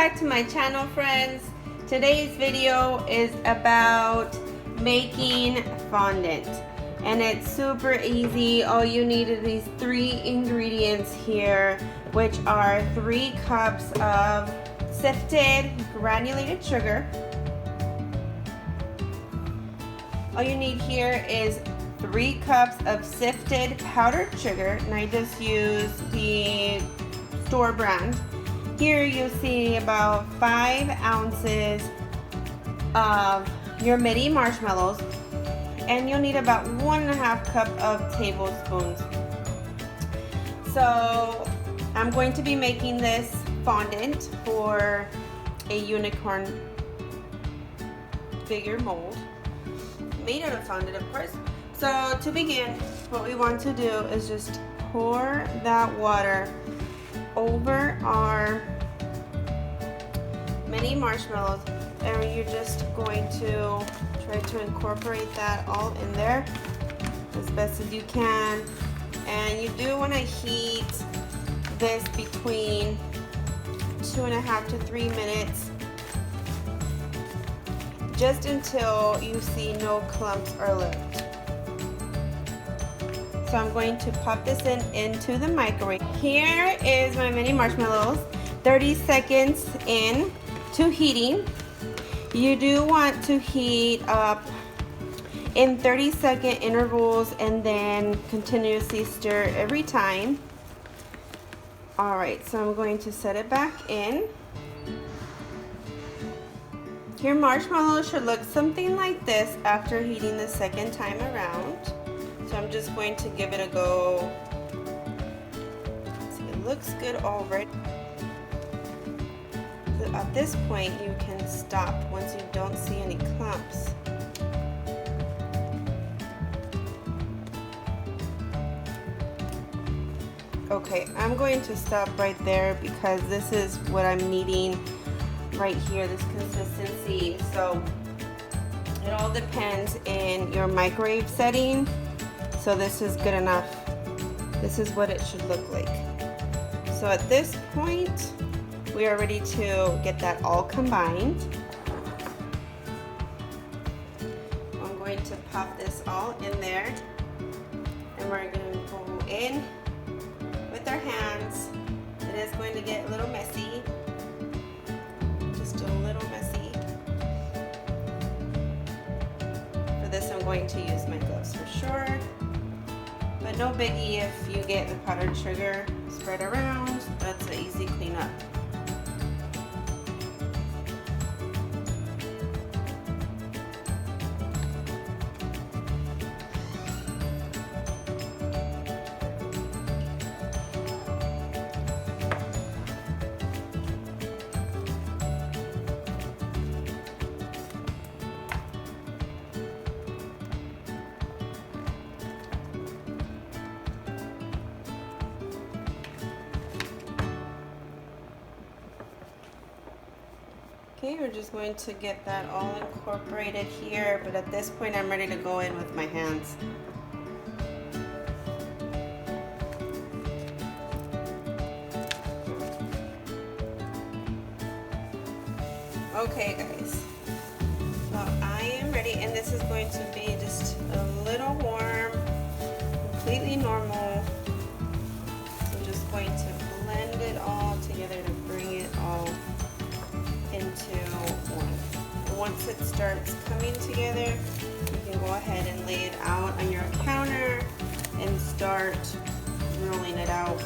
back to my channel, friends. Today's video is about making fondant, and it's super easy. All you need are these 3 ingredients here, which are 3 cups of sifted granulated sugar. All you need here is 3 cups of sifted powdered sugar, and I just use the store brand. Here you see about 5 ounces of your mini marshmallows, and you'll need about 1.5 cup of tablespoons. So I'm going to be making this fondant for a unicorn figure mold, made out of fondant, of course. So to begin, what we want to do is just pour that water over our mini marshmallows, and you're just going to try to incorporate that all in there as best as you can. And you do want to heat this between 2.5 to 3 minutes, just until you see no clumps are left. So I'm going to pop this into the microwave. Here is my mini marshmallows, 30 seconds in to heating. You do want to heat up in 30-second intervals and then continuously stir every time. Alright, so I'm going to set it back in. Your marshmallows should look something like this after heating the second time around. So I'm just going to give it a go. So it looks good already. So at this point you can stop once you don't see any clumps. Okay, I'm going to stop right there because this is what I'm needing right here, this consistency. So it all depends in your microwave setting. So this is good enough. This is what it should look like. So at this point, we are ready to get that all combined. I'm going to pop this all in there, and we're going to go in with our hands. It is going to get a little messy, just a little messy. For this, I'm going to use my gloves for sure. But no biggie if you get the powdered sugar spread around. That's an easy cleanup. Okay, we're just going to get that all incorporated here, but at this point I'm ready to go in with my hands. Okay guys, so I am ready, and this is going to be just a little warm, completely normal. So I'm just going to blend it all together to bring it all into one. Once it starts coming together, you can go ahead and lay it out on your counter and start rolling it out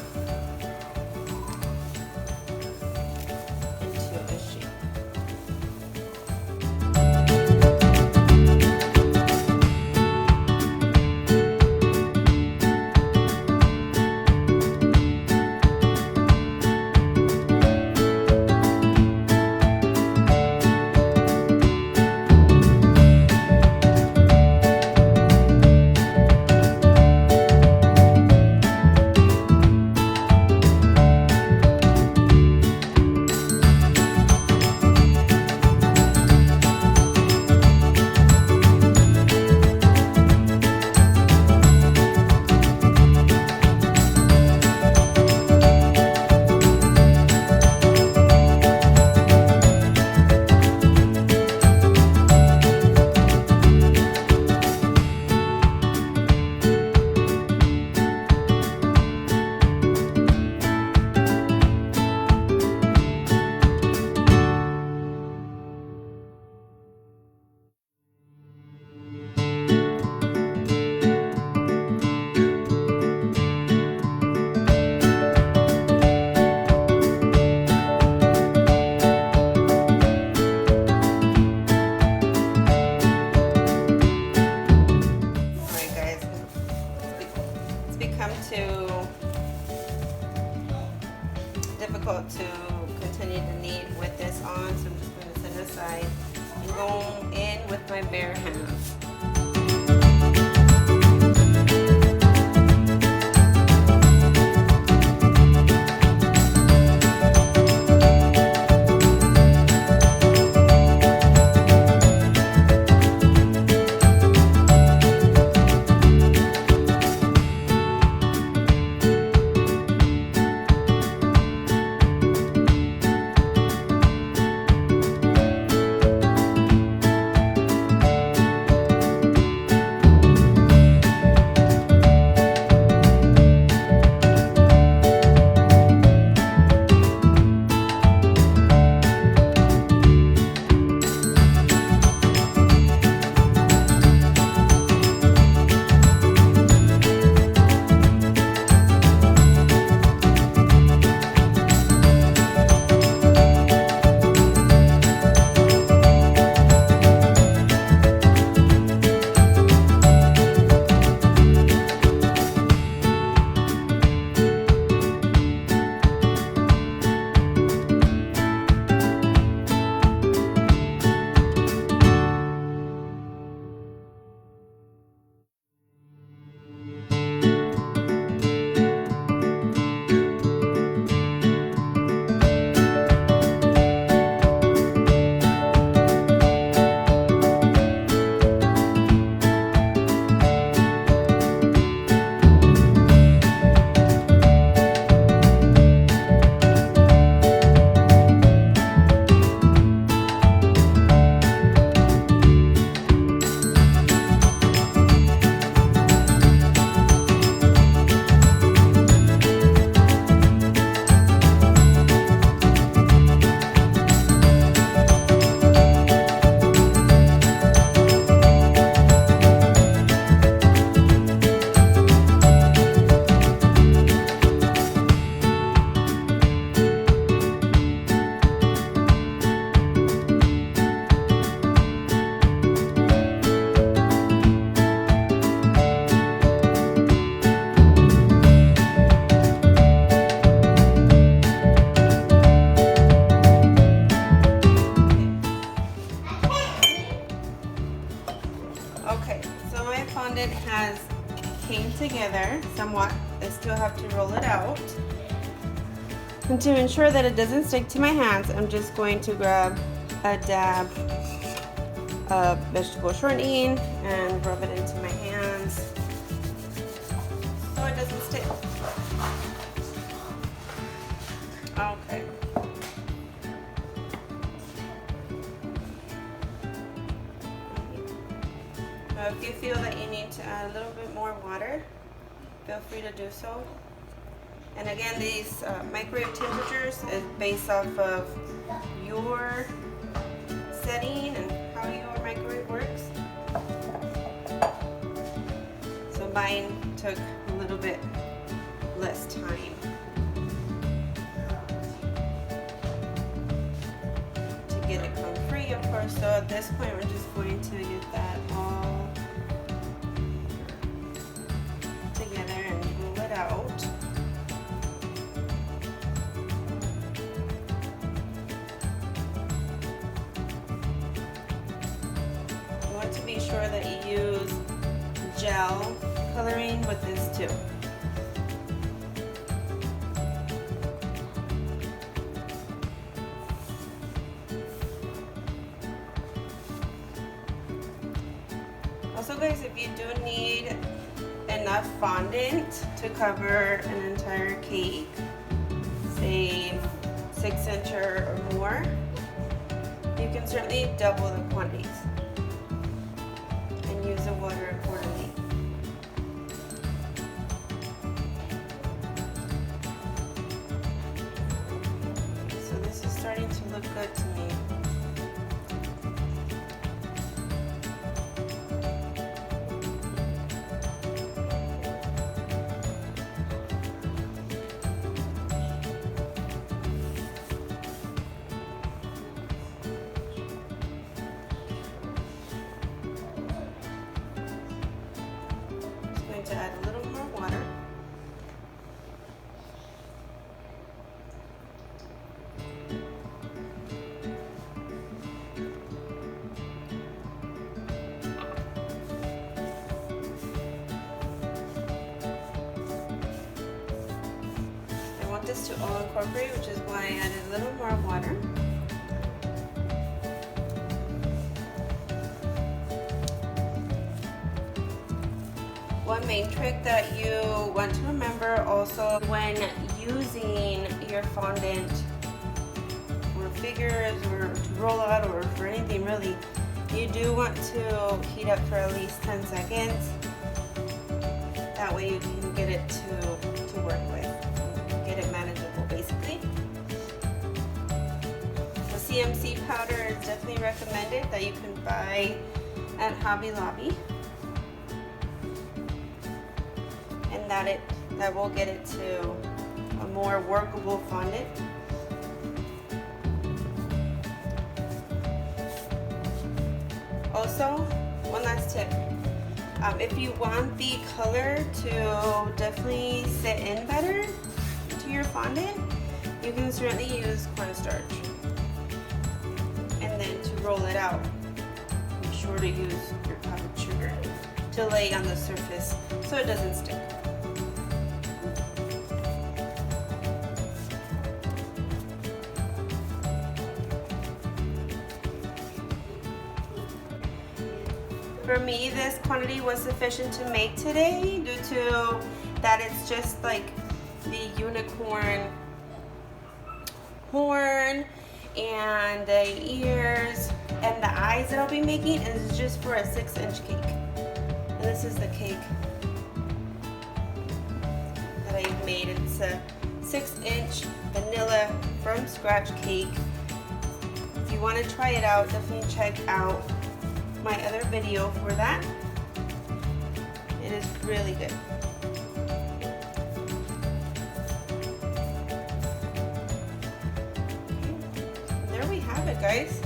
into a shape. difficult to continue to knead with this on, so I'm just going to set it aside and go in with my bare hands. Okay, so my fondant has came together somewhat. I still have to roll it out. And to ensure that it doesn't stick to my hands, I'm just going to grab a dab of vegetable shortening and rub it into my hands so it doesn't stick. Okay. If you feel that you need to add a little bit more water, feel free to do so. And again, these microwave temperatures is based off of your setting and how your microwave works. So mine took a little bit less time to get it come free, of course. So at this point, we're just going to get that all together and roll it out. You want to be sure that you use gel coloring with this too. Also guys, if you do need enough fondant to cover an entire cake, say 6-inch or more, you can certainly double the quantities and use the water accordingly. So this is starting to look good to me. To add a little more water. this to all incorporate, which is why I added a little more water. One main trick that you want to remember also when using your fondant for figures or to roll out or for anything really, you do want to heat up for at least 10 seconds. That way you can get it to work with, get it manageable basically. The CMC powder is definitely recommended that you can buy at Hobby Lobby. And that will get it to a more workable fondant. Also, one last tip. If you want the color to definitely sit in better to your fondant, you can certainly use cornstarch. And then to roll it out, be sure to use your powdered sugar to lay on the surface so it doesn't stick. For me, this quantity was sufficient to make today due to that it's just like the unicorn horn and the ears and the eyes that I'll be making is just for a 6-inch cake. And this is the cake that I made. It's a 6-inch vanilla from scratch cake. If you want to try it out, definitely check out my other video for that. It is really good. Okay. There we have it, guys.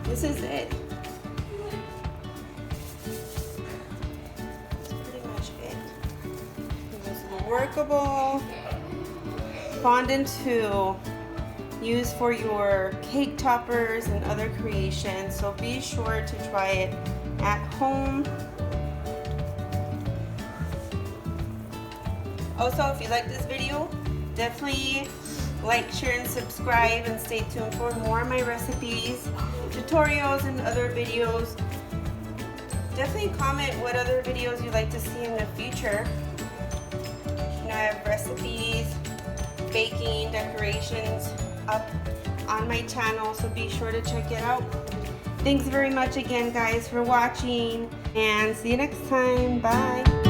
This is it. That's pretty much it. It was a workable fondant to use for your cake toppers and other creations, so be sure to try it at home. Also, if you like this video, definitely like, share, and subscribe, and stay tuned for more of my recipes, tutorials, and other videos. Definitely comment what other videos you'd like to see in the future. You know, I have recipes, baking, decorations up on my channel, so be sure to check it out. Thanks very much again, guys, for watching, and see you next time. Bye.